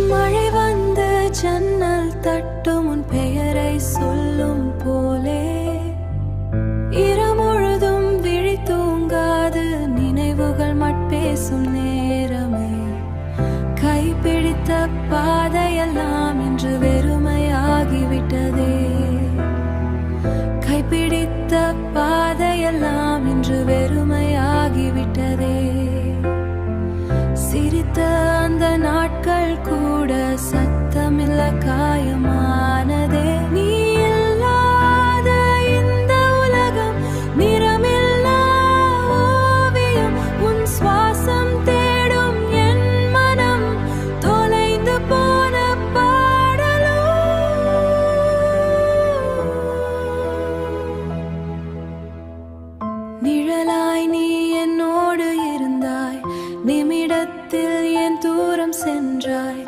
மழை வந்து ஜன்னல் தட்டும் உன் பெயரை சொல்லும் போலே இரமுழுதும் விழி தூங்காது நினைவுகள் மட்பேசும் நேரமே கைப்பிடித்த பாதையெல்லாம் இன்று வெறுமையாகிவிட்டதே கைப்பிடித்த பாதையெல்லாம் இன்று வெறுமையாகிவிட்டதே சிரித்த அந்த நாட்கள் கூட சத்தமில்ல காயமானதே நீ இல்லாத இந்த உலகம் நிறமில்லா ஓவியம் உன் சுவாசம் தேடும் என் மனம் தொலைந்து போன பாடலோ நிழலாய் நீ என்னோடு இருந்தாய் நிமிடத்தில் என் தூரம் சென்றாய்